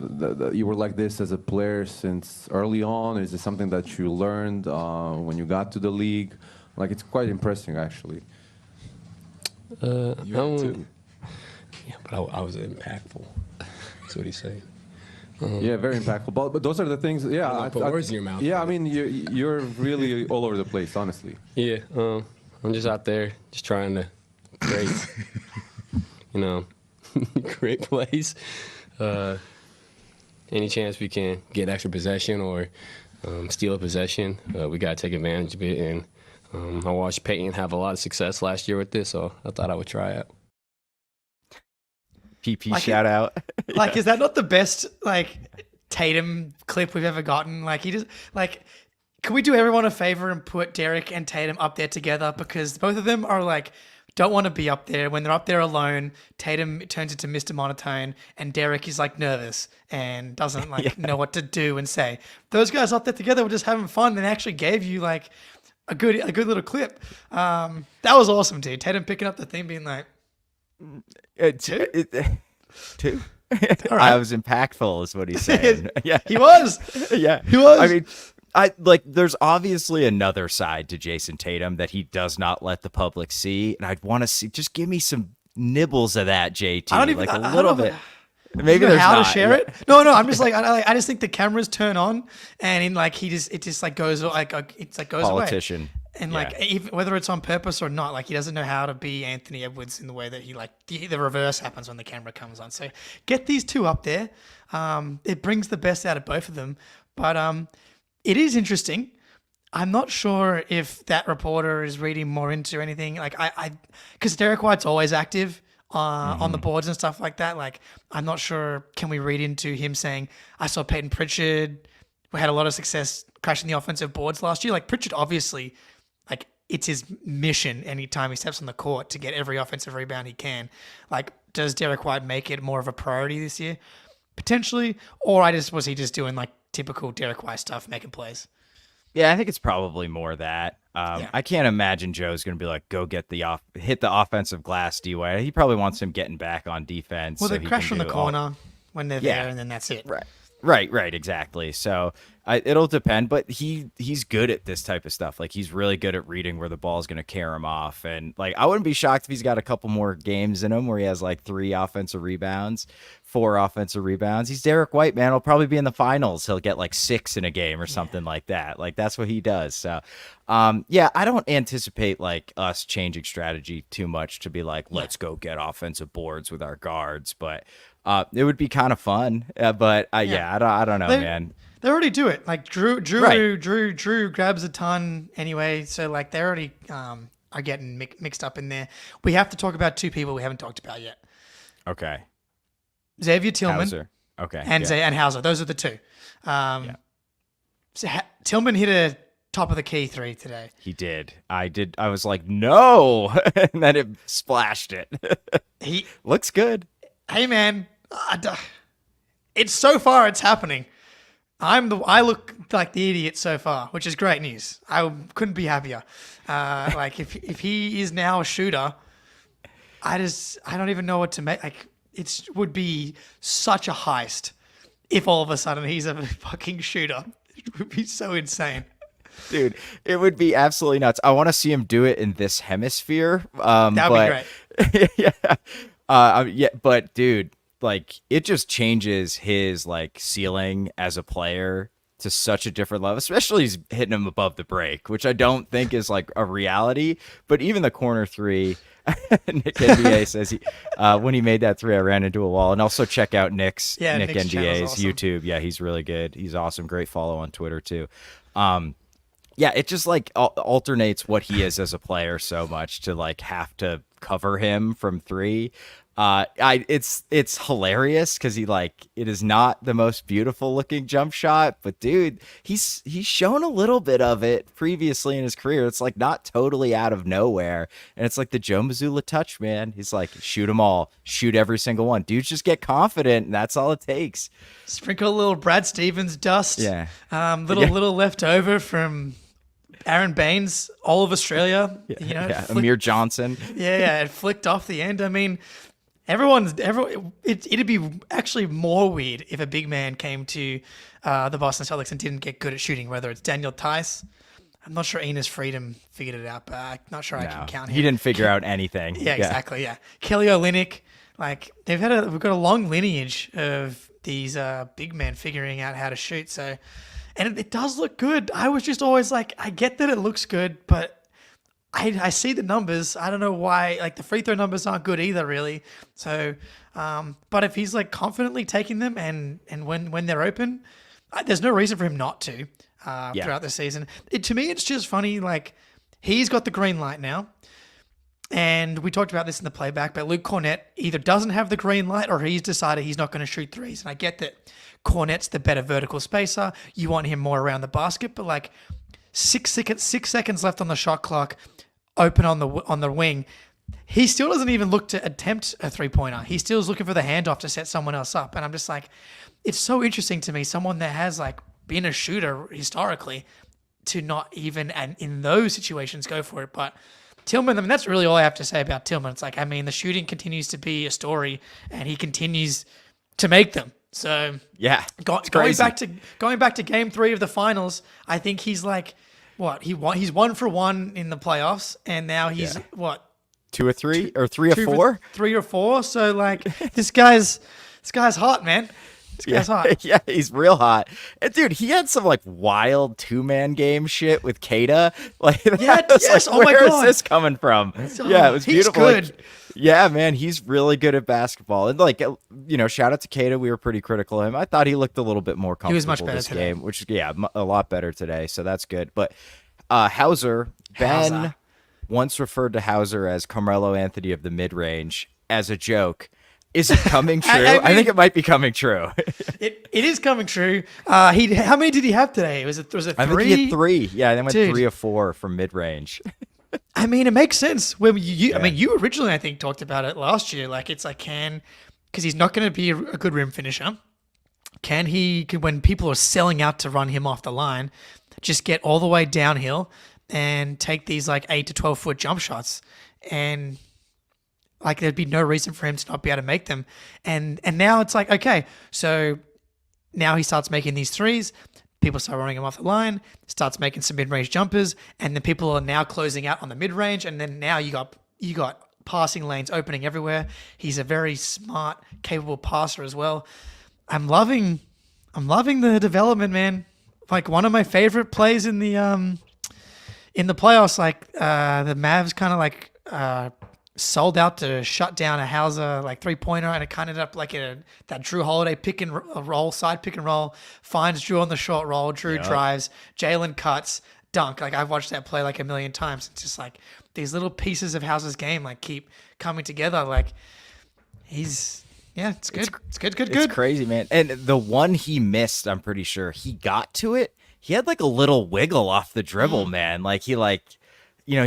that you were like this as a player since early on? Is it something that you learned when you got to the league? It's quite impressive, actually. You too. Yeah, but I was impactful. That's what he's saying. Yeah, very impactful. But those are the things. Yeah, I put words in your mouth. Yeah, I mean, you're really all over the place, honestly. Yeah, I'm just out there, just trying to create, create plays. Any chance we can get extra possession or steal a possession, we got to take advantage of it. And I watched Peyton have a lot of success last year with this, so I thought I would try it. PP shout out. Is that not the best Tatum clip we've ever gotten? He just can we do everyone a favor and put Derek and Tatum up there together, because both of them are don't want to be up there. When they're up there alone, Tatum turns into Mr. Monotone and Derek is like and doesn't know what to do and say. Those guys up there together were just having fun and actually gave you like a good little clip. That was awesome, dude. Tatum picking up the theme, being like, two. Right. I was impactful, is what he's saying. Yeah, he was. Yeah, he was. I mean, there's obviously another side to Jayson Tatum that he does not let the public see, and I'd want to see. Just give me some nibbles of that, JT. I don't even a little bit. Maybe there's how not. To share it. No. I'm just I just think the cameras turn on, and it just goes goes politician. Away. And even whether it's on purpose or not, he doesn't know how to be Anthony Edwards in the way that he the reverse happens when the camera comes on. So get these two up there. It brings the best out of both of them. But it is interesting. I'm not sure if that reporter is reading more into anything. Because Derrick White's always active on the boards and stuff like that. I'm not sure. Can we read into him saying, I saw Peyton Pritchard, we had a lot of success crashing the offensive boards last year. Pritchard obviously, it's his mission anytime he steps on the court to get every offensive rebound he can. Does Derrick White make it more of a priority this year? Potentially. Or was he just doing typical Derrick White stuff, making plays? Yeah, I think it's probably more that. I can't imagine Joe's going to be go hit the offensive glass, D-White. He probably wants him getting back on defense. Well, they crash from the corner when they're there, and then that's it. Right, exactly. So it'll depend, but he's good at this type of stuff. He's really good at reading where the ball is going to carry him off. And I wouldn't be shocked if he's got a couple more games in him where he has 3 offensive rebounds, 4 offensive rebounds. He's Derrick White, man. He'll probably be in the finals. He'll get 6 in a game or something like that. That's what he does. So, I don't anticipate us changing strategy too much to be let's go get offensive boards with our guards, but it would be kind of fun. I don't know, man. They already do it. Drew grabs a ton anyway, so they already are getting mixed up in there. We have to talk about 2 people we haven't talked about yet. Okay. Xavier Tilman. Hauser. Okay. And Hauser. Those are the 2. So Tilman hit a top of the key 3 today. He did. I was like, no, and then it splashed it. He looks good. Hey man, it's so far it's happening. I look like the idiot so far, which is great news. I couldn't be happier. If he is now a shooter, I don't even know what to make. It would be such a heist if all of a sudden he's a fucking shooter. It would be so insane. Dude, it would be absolutely nuts. I want to see him do it in this hemisphere. That would be great. But dude, it just changes his ceiling as a player to such a different level, especially he's hitting him above the break, which I don't think is a reality. But even the corner 3, Nick NBA says when he made that 3, I ran into a wall. And also check out Nick NBA's awesome. YouTube. Yeah, he's really good. He's awesome. Great follow on Twitter too. It just alternates what he is as a player so much to have to cover him from 3. It's hilarious because it is not the most beautiful looking jump shot, but dude, he's shown a little bit of it previously in his career. It's like not totally out of nowhere, and it's like the Joe Mazzulla touch, man. He's like, shoot them all, shoot every single one. Dudes just get confident, and that's all it takes. Sprinkle a little Brad Stevens dust. Yeah, little left over from Aaron Baines, all of Australia. Amir Johnson. It flicked off the end. I mean. It'd be actually more weird if a big man came to the Boston Celtics and didn't get good at shooting, whether it's Daniel Tice. I'm not sure Enes Freedom figured it out, but I'm not sure I can count him. He didn't figure out anything. Yeah, exactly, yeah. Kelly Olynyk, we've got a long lineage of these big men figuring out how to shoot, so and it does look good. I was just always like, I get that it looks good, but I see the numbers. I don't know why. The free throw numbers aren't good either, really. So, but if he's confidently taking them and when they're open, there's no reason for him not to throughout the season. To me, it's just funny. He's got the green light now, and we talked about this in the playback. But Luke Cornett either doesn't have the green light or he's decided he's not going to shoot threes. And I get that Cornett's the better vertical spacer. You want him more around the basket, but 6 seconds left on the shot clock. Open on the wing, he still doesn't even look to attempt a 3-pointer. He still is looking for the handoff to set someone else up. And I'm just it's so interesting to me, someone that has been a shooter historically, to not even and in those situations go for it. But Tilman, that's really all I have to say about Tilman. It's the shooting continues to be a story, and he continues to make them. So yeah, going back to Game 3 of the finals, I think he's he's 1 for 1 in the playoffs, and now he's 2 or 3 or 3 or 4? 3 or 4. So this guy's hot, man. This guy's hot. Yeah, he's real hot. And dude, he had some wild 2-man game shit with Kata. Yes. Oh my God. Where is this coming from? Yeah, it was beautiful. He's good. Yeah, man, he's really good at basketball. And shout out to Kata. We were pretty critical of him. I thought he looked a little bit more comfortable he was much better this today. game, which a lot better today. So that's good. But Hauser, Ben once referred to Hauser as Carmelo-Anthony of the mid-range as a joke. Is it coming true? I think it might be coming true. It is coming true. How many did he have today? Was it 3? I think he had 3. Yeah, then went 3 or 4 from mid-range. I mean, it makes sense. When you originally, I think, talked about it last year. Because he's not going to be a good rim finisher. Can he, when people are selling out to run him off the line, just get all the way downhill and take these 8 to 12 foot jump shots, and there'd be no reason for him to not be able to make them. And now it's okay, so now he starts making these threes. People start running him off the line, starts making some mid-range jumpers, and then people are now closing out on the mid-range, and then now you got passing lanes opening everywhere. He's a very smart, capable passer as well. I'm loving the development, man. One of my favorite plays in the playoffs, the Mavs kind of sold out to shut down a Hauser 3-pointer, and it kind of ended up that Drew Holiday side pick and roll, finds Drew on the short roll, Drew drives, Jaylen cuts, dunk. I've watched that play a million times. It's just these little pieces of Hauser's game keep coming together. It's good. It's good. It's crazy, man. And the one he missed, I'm pretty sure he got to it. He had a little wiggle off the dribble, man. He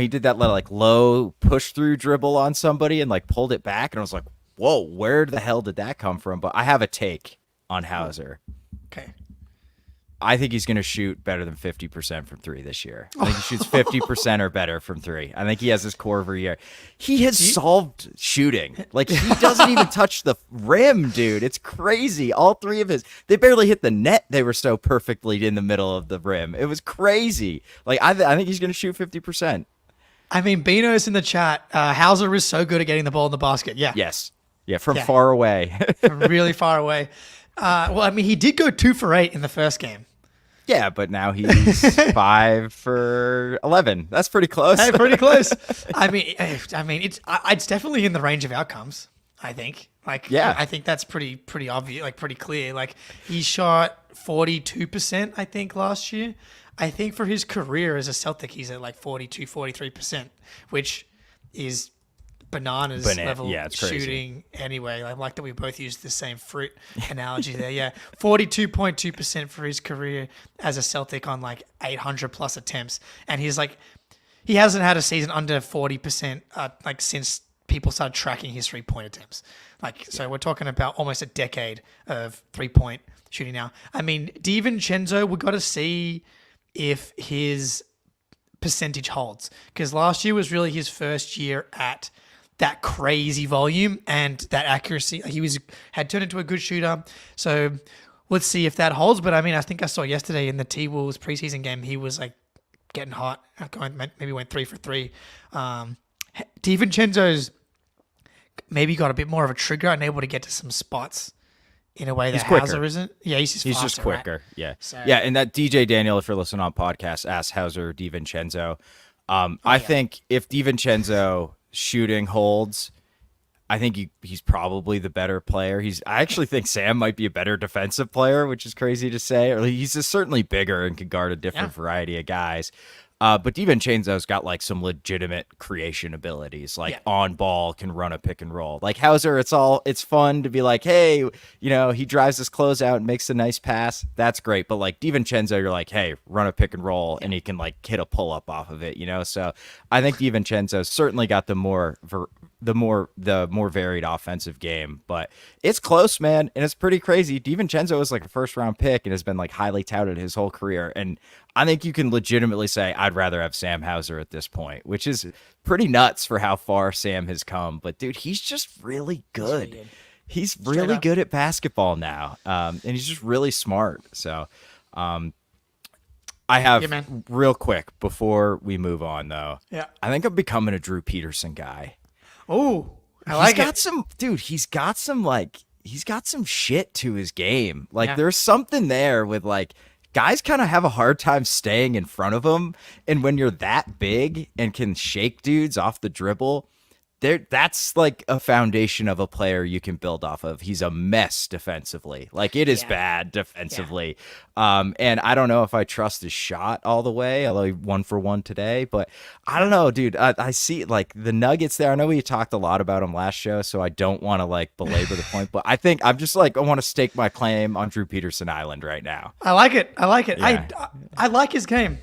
did that low push through dribble on somebody and pulled it back, and I was like, whoa, where the hell did that come from? But I have a take on Hauser. Okay. I think he's going to shoot better than 50% from 3 this year. I think he shoots 50% or better from 3. I think he has his core every year. He has solved shooting. He doesn't even touch the rim, dude. It's crazy. All 3 of his, they barely hit the net. They were so perfectly in the middle of the rim. It was crazy. I think he's going to shoot 50%. I mean, Bino's in the chat. Hauser is so good at getting the ball in the basket. Yeah. Yes. Yeah, from far away. From really far away. He did go 2 for 8 in the first game. Yeah, but now he's 5 for 11. That's pretty close. Hey, pretty close. It's definitely in the range of outcomes, I think. I think that's pretty obvious, pretty clear. He shot 42%, I think, last year. I think for his career as a Celtic, he's at 42, 43%, which is bananas level it's crazy. shooting anyway. I like that we both used the same fruit analogy there. Yeah, 42.2% for his career as a Celtic on like 800 plus attempts, and he hasn't had a season under 40% like since people started tracking his 3-point attempts. So we're talking about almost a decade of 3-point shooting now. I mean, DiVincenzo, we got to see if his percentage holds, because last year was really his first year at that crazy volume and that accuracy. He had turned into a good shooter. So let's see if that holds. But I mean, I think I saw yesterday in the T-Wolves preseason game, he was like getting hot, maybe went 3 for 3. DiVincenzo's maybe got a bit more of a trigger and able to get to some spots in a way that Hauser isn't. Yeah, he's just faster, just quicker. Right? Yeah. So, yeah, and that DJ Daniel, if you're listening on podcast, asked Hauser DiVincenzo. I think if DiVincenzo shooting holds, I think he's probably the better player. I actually think Sam might be a better defensive player, which is crazy to say. Or he's just certainly bigger and can guard a different variety of guys. But DiVincenzo's got like some legitimate creation abilities, like on ball, can run a pick and roll. Like Hauser, it's fun to be like, hey, he drives his closeout and makes a nice pass. That's great. But like DiVincenzo, you're like, hey, run a pick and roll, and he can like hit a pull up off of it, So I think DiVincenzo's certainly got the more varied offensive game, but it's close, man, and it's pretty crazy. DiVincenzo was like a first round pick and has been like highly touted his whole career, and I think you can legitimately say I'd rather have Sam Hauser at this point, which is pretty nuts for how far Sam has come. But dude, he's just really good. He's really good at basketball now, and he's just really smart. So I have real quick before we move on though. Yeah, I think I'm becoming a Drew Peterson guy. Oh, he's got some shit to his game. Like there's something there with like guys kind of have a hard time staying in front of him. And when you're that big and can shake dudes off the dribble, that's like a foundation of a player you can build off of. He's a mess defensively. Like it is bad defensively. And I don't know if I trust his shot all the way, although he 1 for 1 today, but I don't know, dude. I see like the Nuggets there. I know we talked a lot about him last show, so I don't want to like belabor the point, but I think I'm just like, I want to stake my claim on Drew Peterson Island right now. I like it. Yeah. I like his game.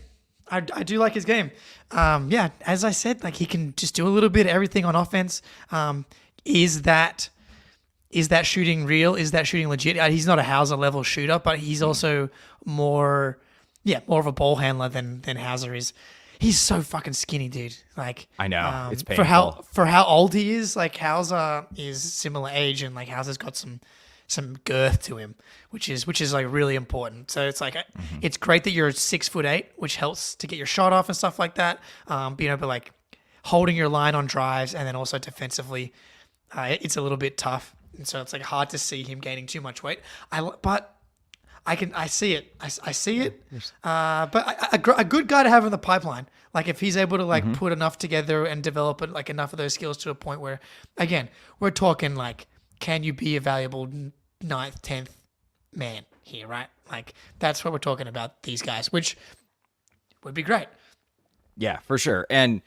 I do like his game. As I said, like he can just do a little bit of everything on offense. Is that shooting real? Is that shooting legit? He's not a Hauser level shooter, but he's also more of a ball handler than Hauser is. He's so fucking skinny, dude. Like I know it's painful for how old he is. Like Hauser is similar age, and like Hauser's got some girth to him, which is like really important. So it's like it's great that you're 6'8", which helps to get your shot off and stuff like that. Being able to like holding your line on drives, and then also defensively, it's a little bit tough. And so it's like hard to see him gaining too much weight. But I see it. I see it. But a good guy to have in the pipeline. Like if he's able to like put enough together and develop it, like enough of those skills to a point where, again, we're talking like, can you be a valuable 9th, 10th man here, right? Like that's what we're talking about, these guys, which would be great. Yeah, for sure. And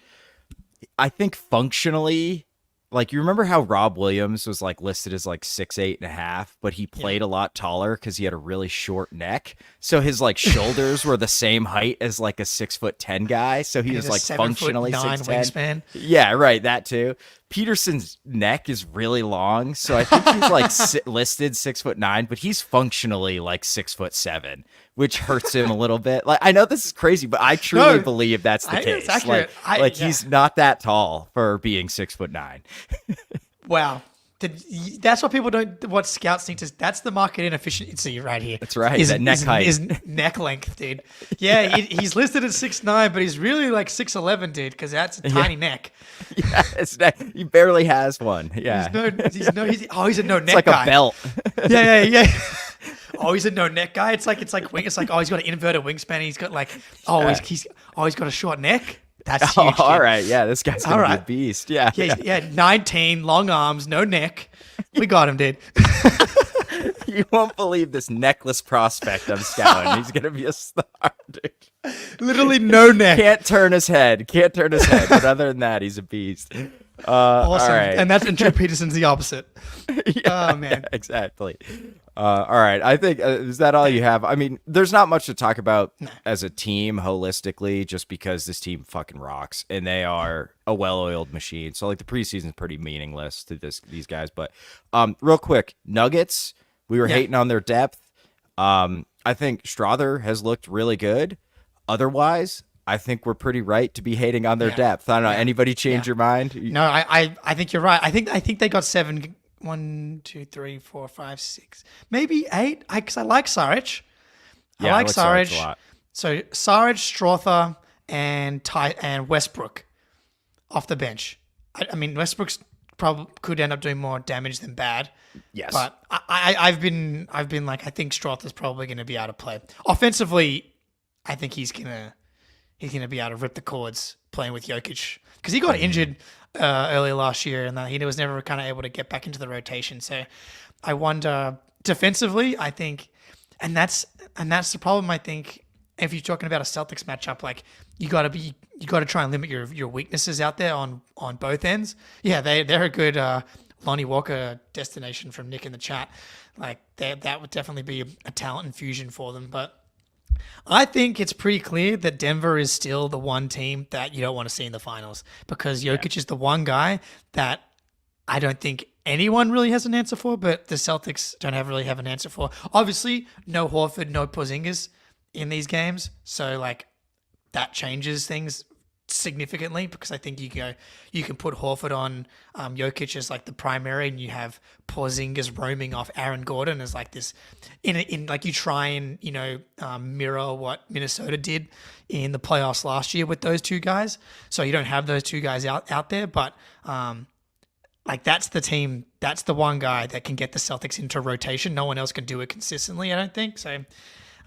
I think functionally, like you remember how Rob Williams was like listed as like 6'8.5", but he played a lot taller because he had a really short neck. So his like shoulders were the same height as like a 6'10" guy. So he was like functionally 6'10". Wingspan. Yeah, right. That too. Peterson's neck is really long, so I think he's like listed 6'9", but he's functionally like 6'7", which hurts him a little bit. Like I know this is crazy, but I truly believe that's the case. It's accurate. He's not that tall for being 6'9". Wow. That's what people don't. What scouts need to. That's the market inefficiency right here. That's right. That neck height, his neck length, dude. Yeah, he's listed at 6'9", but he's really like 6'11", dude, because that's a tiny neck. Yeah, his neck. He barely has one. Yeah. He's a no neck guy. It's like a belt. Yeah. Oh, he's a no neck guy. It's like he's got an inverted wingspan. He's got like he's got a short neck. That's huge. All right, yeah, this guy's gonna be a beast. Yeah. 19, long arms, no neck. We got him, dude. You won't believe this necklace prospect I'm scouting. He's gonna be a star, dude. Literally no neck. Can't turn his head. But other than that, he's a beast. Awesome. All right. And Drew Peterson's the opposite. Oh, man. Exactly. All right. I think, is that all you have? I mean, there's not much to talk about as a team holistically, just because this team fucking rocks and they are a well-oiled machine. So, like, the preseason is pretty meaningless to these guys. But real quick, Nuggets, we were hating on their depth. I think Strother has looked really good. Otherwise, I think we're pretty right to be hating on their depth. I don't know. Anybody change your mind? No, I think you're right. I think they got 7. 1, 2, 3, 4, 5, 6, maybe 8. Because I like Saric. I like Saric a lot. So Saric, Strother, and Westbrook off the bench. I mean, Westbrook's probably could end up doing more damage than bad. Yes, but I've been like, I think Strother's probably going to be able to play offensively. I think he's gonna be able to rip the cords playing with Jokic, because he got injured earlier last year and he was never kind of able to get back into the rotation. So I wonder defensively, I think, and that's the problem. I think if you're talking about a Celtics matchup, like you got to try and limit your weaknesses out there on both ends. Yeah, they're a good Lonnie Walker destination from Nick in the chat. Like that would definitely be a talent infusion for them, but I think it's pretty clear that Denver is still the one team that you don't want to see in the finals, because Jokic is the one guy that I don't think anyone really has an answer for, but the Celtics don't really have an answer for. Obviously, no Horford, no Porzingis in these games, so like that changes things significantly, because I think you can put Horford on Jokic as like the primary, and you have Porzingis roaming off Aaron Gordon as like this in like you try and mirror what Minnesota did in the playoffs last year with those two guys. So you don't have those two guys out there, but like that's the one guy that can get the Celtics into rotation. No one else can do it consistently, I don't think so.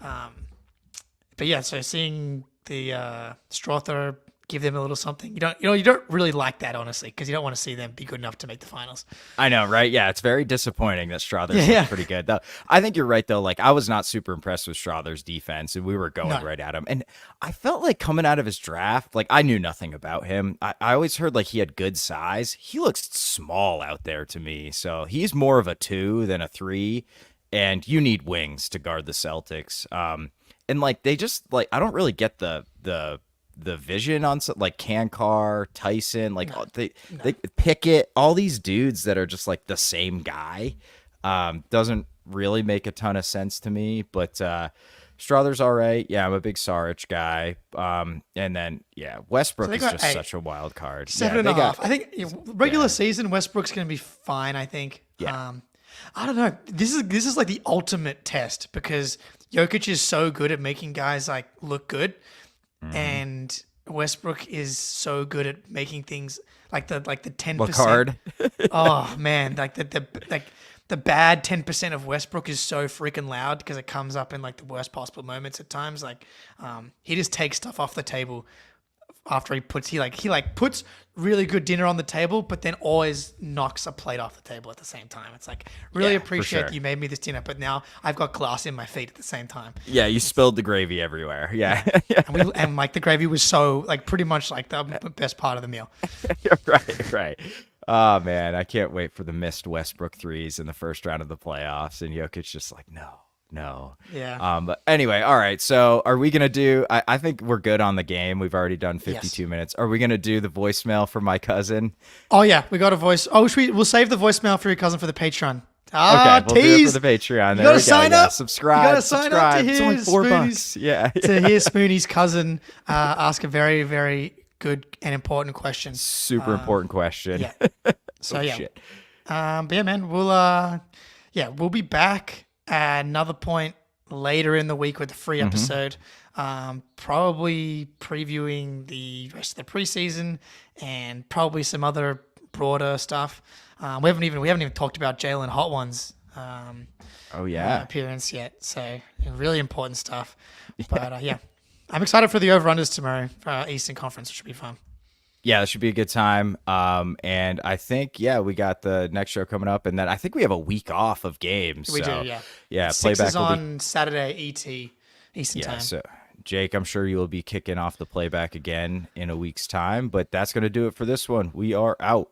But yeah, so seeing the Strother give them a little something. You don't really like that, honestly, because you don't want to see them be good enough to make the finals. I know, right? Yeah, it's very disappointing that Strother's pretty good. Though I think you're right, though. Like, I was not super impressed with Strother's defense, and we were going right at him. And I felt like coming out of his draft, like I knew nothing about him. I always heard like he had good size. He looks small out there to me, so he's more of a 2 than a 3. And you need wings to guard the Celtics. And like they just like I don't really get the vision on like Kankar, Tyson, like they Pickett, all these dudes that are just like the same guy. Doesn't really make a ton of sense to me, but Strother's all right. Yeah, I'm a big Saric guy. And then Westbrook is just such a wild card. 7.5. I think regular season Westbrook's going to be fine, I think. Yeah. I don't know. This is like the ultimate test, because Jokic is so good at making guys like look good. And Westbrook is so good at making things like the 10%. Card. Oh man, like the bad 10% of Westbrook is so freaking loud, because it comes up in like the worst possible moments at times. Like he just takes stuff off the table after he puts really good dinner on the table, but then always knocks a plate off the table at the same time. It's like, really appreciate you made me this dinner, but now I've got glass in my feet at the same time. Yeah, you spilled the gravy everywhere. Yeah. and like the gravy was so like pretty much like the best part of the meal. Right. Oh man, I can't wait for the missed Westbrook threes in the first round of the playoffs, and Jokic just like no. Yeah. But anyway, all right. So are we gonna do? I think we're good on the game. We've already done 52 minutes. Are we gonna do the voicemail for my cousin? Oh yeah, we got a voice. Oh, we'll save the voicemail for your cousin for the Patreon. Okay, we'll do it for the Patreon. You gotta sign up. Subscribe. You gotta sign up to hear hear $4. Yeah. To hear Spoonie's cousin ask a very, very good and important question. Super important question. Yeah. So Shit. But yeah, man, we'll be back at another point later in the week with a free episode, probably previewing the rest of the preseason and probably some other broader stuff. We haven't even talked about Jaylen Hot One's appearance yet, so really important stuff. But I'm excited for the over-unders tomorrow for Eastern Conference, which should be fun. Yeah, that should be a good time. And I think, we got the next show coming up, and then I think we have a week off of games. We do, yeah. Yeah, Six playback is on Saturday ET Eastern time. So Jake, I'm sure you will be kicking off the playback again in a week's time, but that's going to do it for this one. We are out.